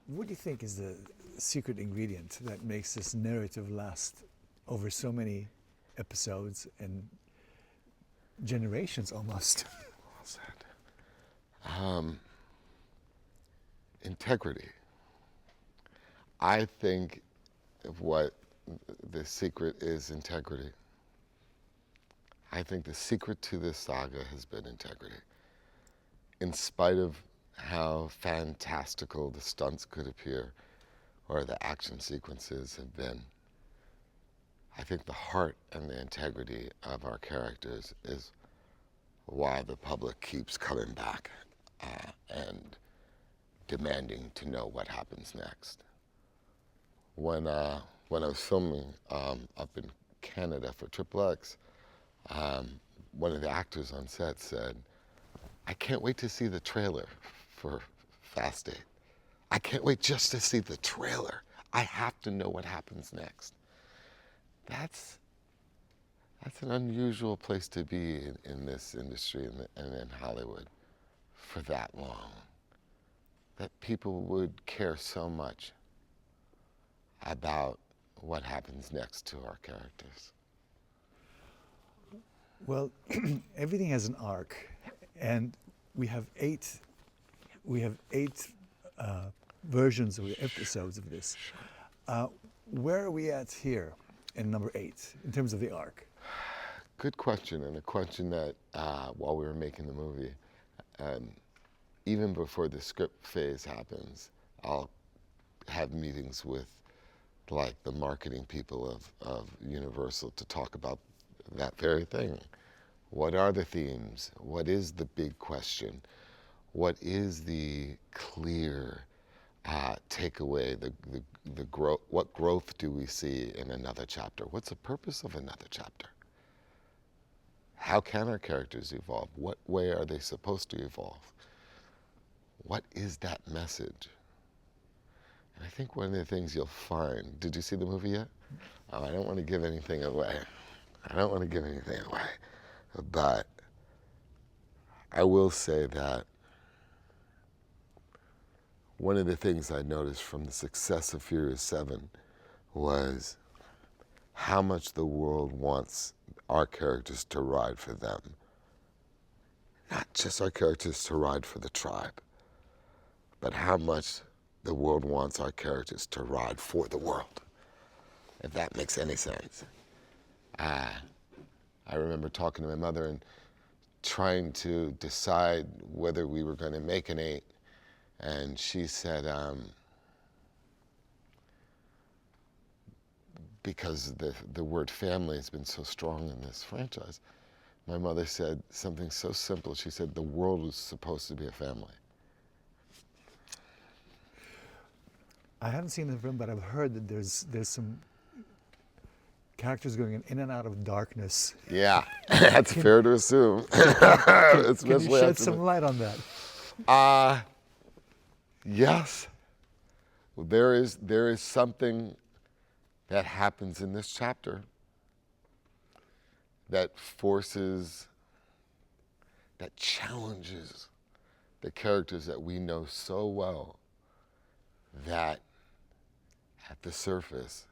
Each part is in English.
What do you think is the secret ingredient that makes this narrative last over so many episodes and generations almost? Well said. Integrity. I think of what the secret is integrity. I think the secret to this saga has been integrity. In spite of how fantastical the stunts could appear or the action sequences have been, I think the heart and the integrity of our characters is why the public keeps coming back and demanding to know what happens next. When I was filming up in Canada for XXX, one of the actors on set said, "I can't wait to see the trailer for Fast 8. I can't wait just to see the trailer. I have to know what happens next." That's an unusual place to be in this industry and in Hollywood for that long. That people would care so much about what happens next to our characters. Well, everything has an arc, and we have eight versions or episodes of this. Where are we at here in number 8 in terms of the arc? Good question, and a question that while we were making the movie, even before the script phase happens, I'll have meetings with like the marketing people of Universal to talk about that very thing. What are the themes? What is the big question? What is the clear takeaway? The growth. What growth do we see in another chapter? What's the purpose of another chapter? How can our characters evolve? What way are they supposed to evolve? What is that message? And I think one of the things you'll find, did you see the movie yet? Oh, I don't want to give anything away. But I will say that one of the things I noticed from the success of Furious 7 was how much the world wants our characters to ride for them. Not just our characters to ride for the tribe, but how much the world wants our characters to ride for the world, if that makes any sense. I remember talking to my mother and trying to decide whether we were going to make an 8, and she said, because the word family has been so strong in this franchise, my mother said something so simple. She said, the world was supposed to be a family. I haven't seen the film, but I've heard that there's some characters going in and out of darkness. Yeah, that's fair to assume. Can you shed some light on that? Yes. Well, there is something that happens in this chapter that forces, that challenges the characters that we know so well, that at the surface,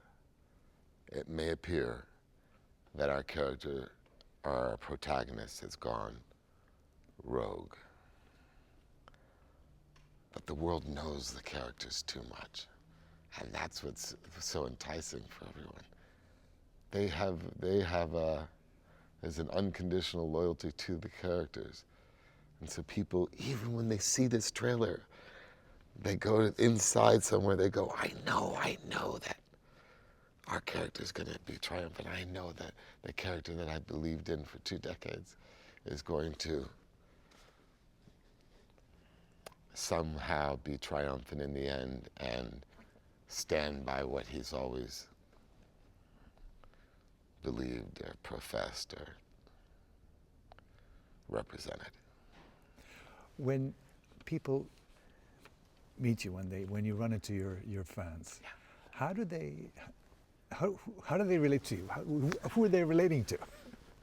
it may appear that our character, our protagonist, has gone rogue. But the world knows the characters too much. And that's what's so enticing for everyone. There's an unconditional loyalty to the characters. And so people, even when they see this trailer, they go inside somewhere, they go, I know that our character's gonna be triumphant. I know that the character that I believed in for 2 decades is going to somehow be triumphant in the end and stand by what he's always believed or professed or represented. When people meet you, when you run into your fans, yeah. how do they relate to you? Who are they relating to?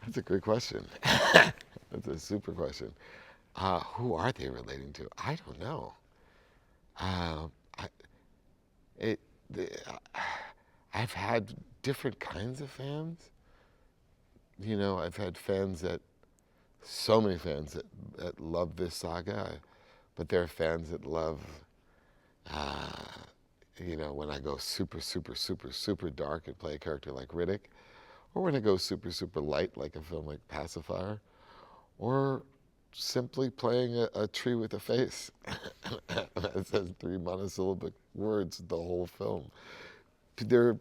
That's a great question. That's a super question. Who are they relating to? I don't know. the, I've had different kinds of fans. You know, I've had fans so many fans that love this saga, but there are fans that love, you know, when I go super, super, super, super dark and play a character like Riddick, or when I go super, super light like a film like Pacifier, or simply playing a tree with a face that says 3 monosyllabic words the whole film. There,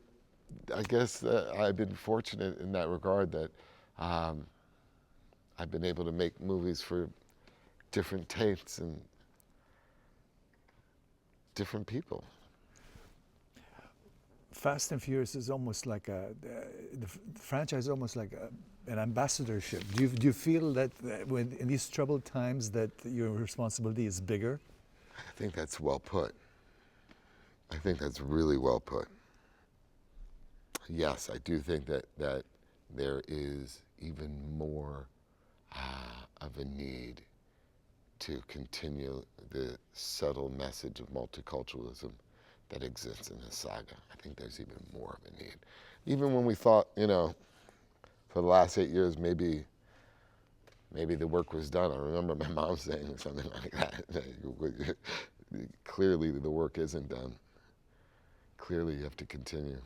I guess I've been fortunate in that regard that I've been able to make movies for different tastes and different people. Fast and Furious is almost like the franchise is almost like an ambassadorship. Do you feel that when in these troubled times that your responsibility is bigger? I think that's well put. I think that's really well put. Yes, I do think that there is even more of a need to continue the subtle message of multiculturalism that exists in this saga. I think there's even more of a need. Even when we thought, you know, for the last 8 years, maybe the work was done. I remember my mom saying something like that. Clearly the work isn't done. Clearly you have to continue.